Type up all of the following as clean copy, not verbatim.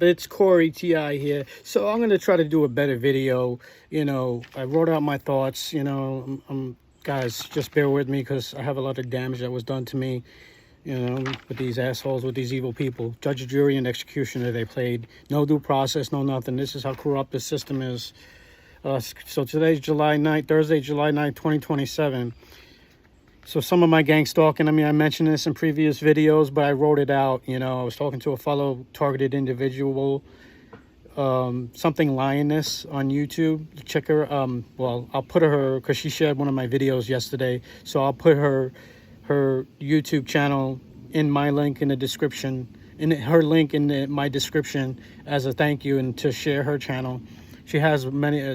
It's T.I. here. So I'm going to try to do a better video. I wrote out my thoughts. Guys, just bear with me because I have a lot of damage that was done to me, with these assholes, with these evil people. Judge, jury, and executioner, they played. No due process, no nothing. This is how corrupt the system is. So today's July 9th, Thursday, July 9th, 2027. So some of my gang stalking, I mentioned this in previous videos, but I wrote it out. I was talking to a fellow targeted individual, something lioness on YouTube. Check her. Well, I'll put her, because she shared one of my videos yesterday. So I'll put her YouTube channel in my link in the description, in her link in my description as a thank you, and to share her channel. She has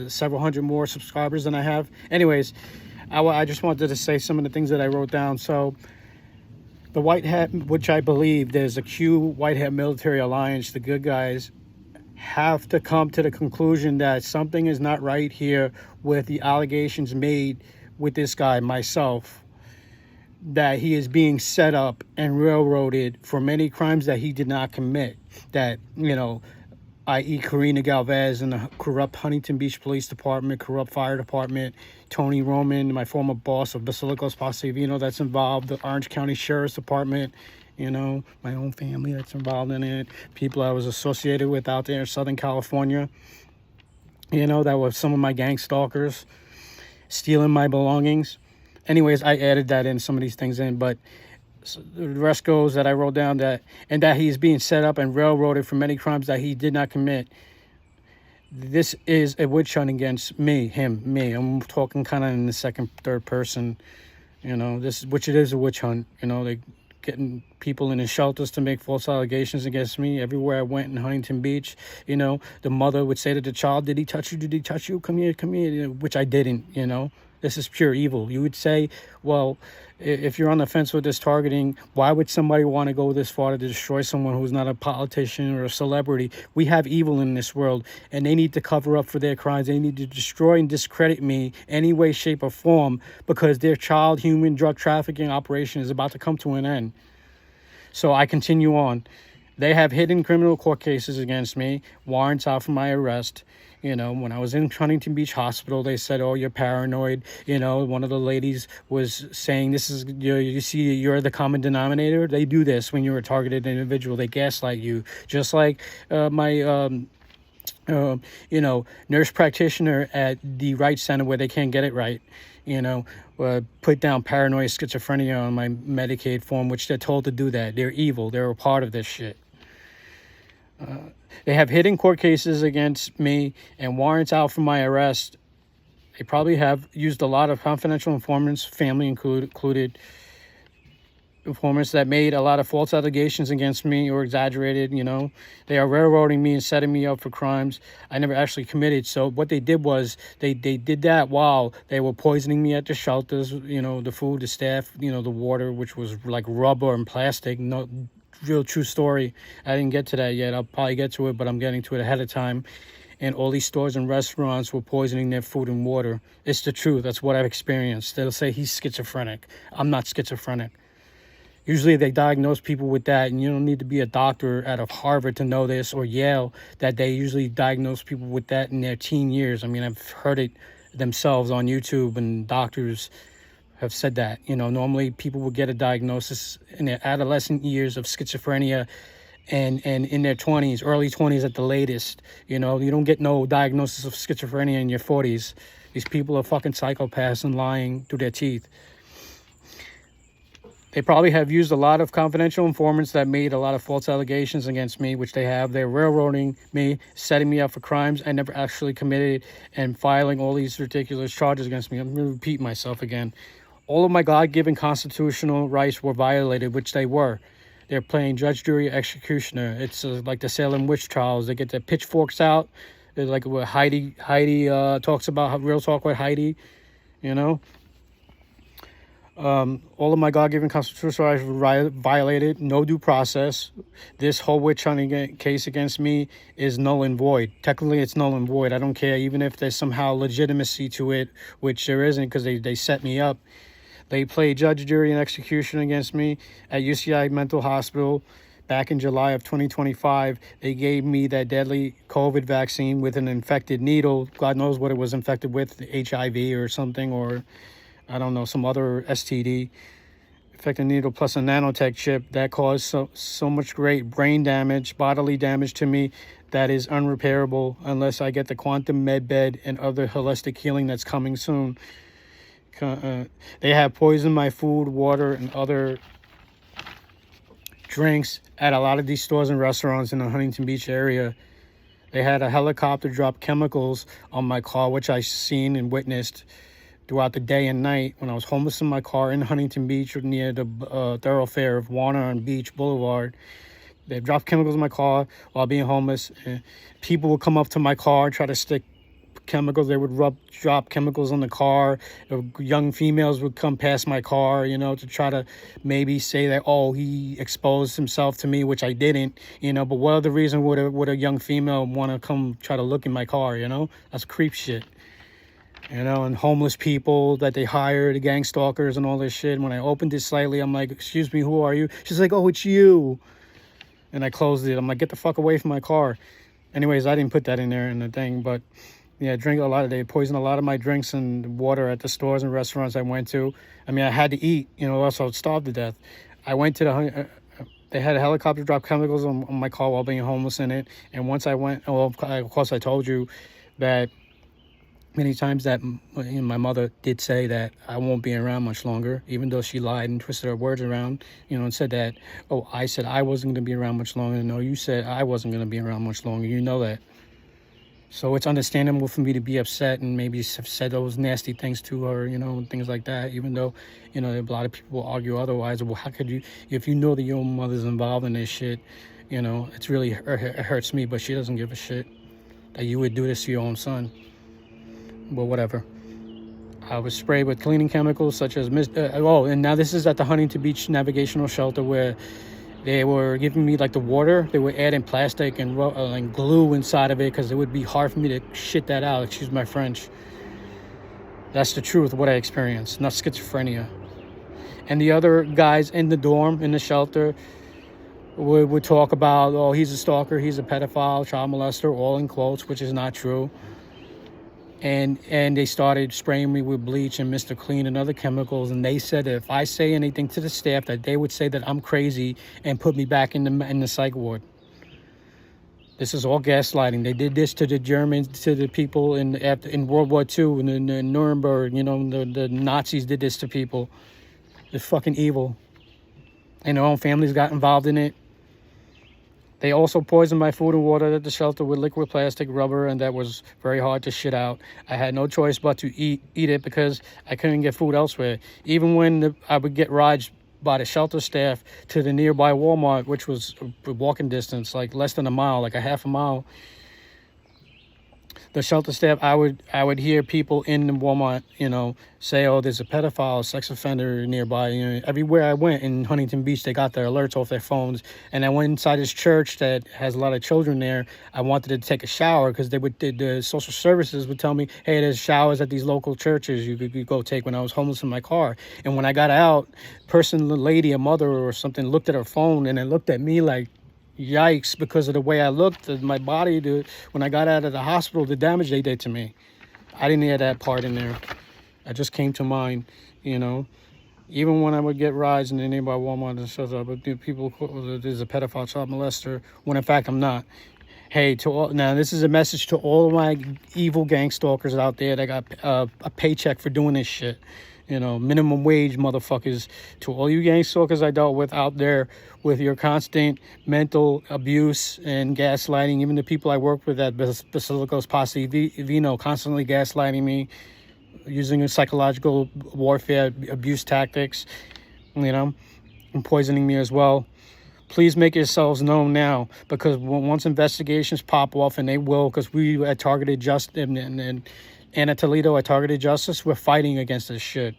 several hundred more subscribers than I have. Anyways, I just wanted to say some of the things that I wrote down. So the White Hat, which I believe there's a Q White Hat military alliance, the good guys have to come to the conclusion that something is not right here with the allegations made with this guy, myself, that he is being set up and railroaded for many crimes that he did not commit. That, i.e. Karina Galvez and the corrupt Huntington Beach Police Department, corrupt fire department, Tony Roman, my former boss of Basilicos Pasivino, that's involved, the Orange County Sheriff's Department, my own family that's involved in it, people I was associated with out there in Southern California, that were some of my gang stalkers, stealing my belongings. Anyways, I added that in, some of these things in, but the rest goes that I wrote down that he's being set up and railroaded for many crimes that he did not commit. This is a witch hunt against me. I'm talking kind of in the second, third person, which it is a witch hunt. They getting people in the shelters to make false allegations against me. Everywhere I went in Huntington Beach, the mother would say to the child, did he touch you? Did he touch you? Come here, which I didn't, This is pure evil. You would say, well, if you're on the fence with this targeting, why would somebody want to go this far to destroy someone who's not a politician or a celebrity? We have evil in this world, and they need to cover up for their crimes. They need to destroy and discredit me any way, shape, or form, because their child human drug trafficking operation is about to come to an end. So I continue on. They have hidden criminal court cases against me, warrants out for my arrest. When I was in Huntington Beach Hospital, they said, oh, you're paranoid. One of the ladies was saying, you see, you're the common denominator. They do this when you're a targeted individual. They gaslight you. Just like my nurse practitioner at the Right Center, where they can't get it right, put down paranoid schizophrenia on my Medicaid form, which they're told to do that. They're evil. They're a part of this shit. They have hidden court cases against me and warrants out for my arrest. They probably have used a lot of confidential informants, family included, informants that made a lot of false allegations against me or exaggerated. They are railroading me and setting me up for crimes I never actually committed. So what they did was they did that while they were poisoning me at the shelters, the food, the staff, the water, which was like rubber and plastic. No, real true story. I didn't get to that yet. I'll probably get to it, but I'm getting to it ahead of time. And all these stores and restaurants were poisoning their food and water. It's the truth. That's what I've experienced. They'll say he's schizophrenic. I'm not schizophrenic. Usually they diagnose people with that, and you don't need to be a doctor out of Harvard to know this, or Yale, that they usually diagnose people with that in their teen years. I've heard it themselves on YouTube, and doctors have said that. Normally people will get a diagnosis in their adolescent years of schizophrenia and in their 20s, early 20s at the latest. You don't get no diagnosis of schizophrenia in your 40s. These people are fucking psychopaths and lying through their teeth. They probably have used a lot of confidential informants that made a lot of false allegations against me, which they have. They're railroading me, setting me up for crimes I never actually committed, and filing all these ridiculous charges against me. I'm going to repeat myself again. All of my God-given constitutional rights were violated, which they were. They're playing judge, jury, executioner. It's like the Salem witch trials. They get their pitchforks out. They're like what Heidi talks about, how Real Talk with Heidi, all of my God-given constitutional rights were violated. No due process. This whole witch hunting case against me is null and void. Technically, it's null and void. I don't care, even if there's somehow legitimacy to it, which there isn't, because they set me up. They play judge, jury, and execution against me at UCI Mental Hospital. back in July of 2025, they gave me that deadly COVID vaccine with an infected needle. God knows what it was infected with, HIV or something, or I don't know, some other STD. Infected needle plus a nanotech chip that caused so much great brain damage, bodily damage to me that is unrepairable unless I get the quantum med bed and other holistic healing that's coming soon. They have poisoned my food, water, and other drinks at a lot of these stores and restaurants in the Huntington Beach area. They had a helicopter drop chemicals on my car, which I seen and witnessed throughout the day and night when I was homeless in my car in Huntington Beach near the thoroughfare of Warner and Beach Boulevard. They dropped chemicals in my car while being homeless. And people would come up to my car, try to stick chemicals. They would drop chemicals on the car. Young females would come past my car, to try to maybe say that, oh, he exposed himself to me, which I didn't, but what other reason would a young female want to come try to look in my car, That's creep shit. And homeless people that they hired, the gang stalkers and all this shit. When I opened it slightly, I'm like, excuse me, who are you? She's like, oh, it's you. And I closed it. I'm like, get the fuck away from my car. Anyways, I didn't put that in there in the thing, but yeah, they poisoned a lot of my drinks and water at the stores and restaurants I went to. I mean, I had to eat, else I would starve to death. I went to they had a helicopter drop chemicals on my car while being homeless in it. And once I went, of course I told you that many times that my mother did say that I won't be around much longer, even though she lied and twisted her words around, and said that, oh, I said I wasn't going to be around much longer. No, you said I wasn't going to be around much longer. You know that. So it's understandable for me to be upset and maybe have said those nasty things to her, and things like that, even though, a lot of people will argue otherwise. Well, how could you, if you know that your own mother's involved in this shit, it's really, it hurts me, but she doesn't give a shit that you would do this to your own son. But whatever. I was sprayed with cleaning chemicals such as and now this is at the Huntington Beach Navigational Shelter where they were giving me like the water. They were adding plastic and glue inside of it because it would be hard for me to shit that out. Excuse my French. That's the truth of what I experienced, not schizophrenia. And the other guys in the dorm, in the shelter, would talk about, oh, he's a stalker, he's a pedophile, child molester, all in quotes, which is not true. And they started spraying me with bleach and Mr. Clean and other chemicals. And they said that if I say anything to the staff, that they would say that I'm crazy and put me back in the psych ward. This is all gaslighting. They did this to the Germans, to the people in World War II, in Nuremberg. The Nazis did this to people. It's fucking evil. And their own families got involved in it. They also poisoned my food and water at the shelter with liquid plastic rubber, and that was very hard to shit out. I had no choice but to eat it because I couldn't get food elsewhere. Even when I would get rides by the shelter staff to the nearby Walmart, which was a walking distance, like less than a mile, like a half a mile. The shelter staff, I would hear people in the Walmart, say, oh, there's a pedophile, sex offender nearby. Everywhere I went in Huntington Beach, they got their alerts off their phones. And I went inside this church that has a lot of children there. I wanted to take a shower because the social services would tell me, hey, there's showers at these local churches you could go take when I was homeless in my car. And when I got out, a mother or something, looked at her phone and then looked at me like, yikes, because of the way I looked at my body when I got out of the hospital, the damage they did to me. I didn't hear that part in there. I just came to mind, Even when I would get rides in the nearby Walmart and stuff, I would do people, there's a pedophile, child molester, when in fact I'm not. Hey, now this is a message to all of my evil gang stalkers out there that got a paycheck for doing this shit. Minimum wage motherfuckers. To all you gang stalkers I dealt with out there with your constant mental abuse and gaslighting, even the people I worked with at Basilicos Posse Vino constantly gaslighting me, using psychological warfare, abuse tactics, and poisoning me as well. Please make yourselves known now, because once investigations pop off, and they will, because we at Targeted Justice and Anna Toledo at Targeted Justice, we're fighting against this shit.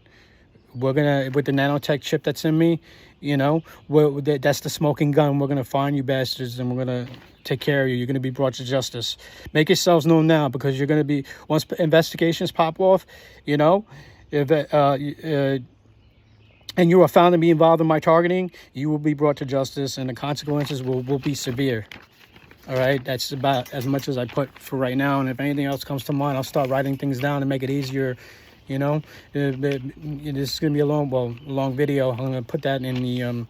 We're gonna, with the nanotech chip that's in me, that's the smoking gun. We're gonna find you bastards, and we're gonna take care of you. You're gonna be brought to justice. Make yourselves known now, because you're gonna be, once investigations pop off, if and you are found to be involved in my targeting, you will be brought to justice, and the consequences will be severe. All right, that's about as much as I put for right now. And if anything else comes to mind, I'll start writing things down to make it easier. You know, this is gonna be a long video. I'm gonna put that in the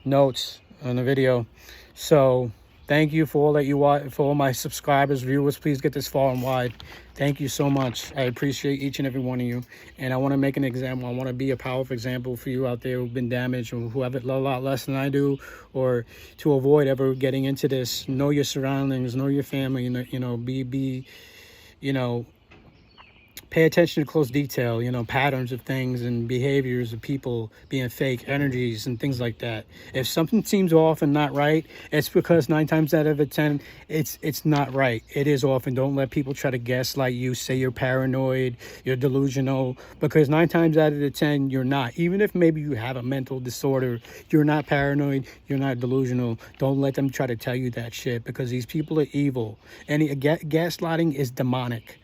notes on the video. So thank you for all that you watch, for all my subscribers, viewers. Please get this far and wide. Thank you so much. I appreciate each and every one of you, and I want to make an example. I want to be a powerful example for you out there who've been damaged, or who have it a lot less than I do, or to avoid ever getting into this. Know your surroundings, know your family, be pay attention to close detail, patterns of things and behaviors of people being fake, energies and things like that. If something seems off and not right, it's because 9 times out of 10, it's not right. It is off, and don't let people try to gaslight you, say you're paranoid, you're delusional, because 9 times out of 10, you're not. Even if maybe you have a mental disorder, you're not paranoid, you're not delusional. Don't let them try to tell you that shit, because these people are evil. And gaslighting is demonic.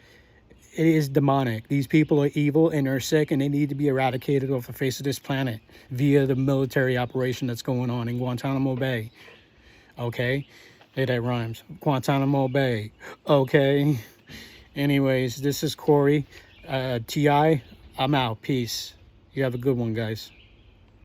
It is demonic. These people are evil and they're sick, and they need to be eradicated off the face of this planet via the military operation that's going on in Guantanamo Bay. Okay? Hey, that rhymes. Guantanamo Bay. Okay? Anyways, this is Corey. T.I., I'm out. Peace. You have a good one, guys.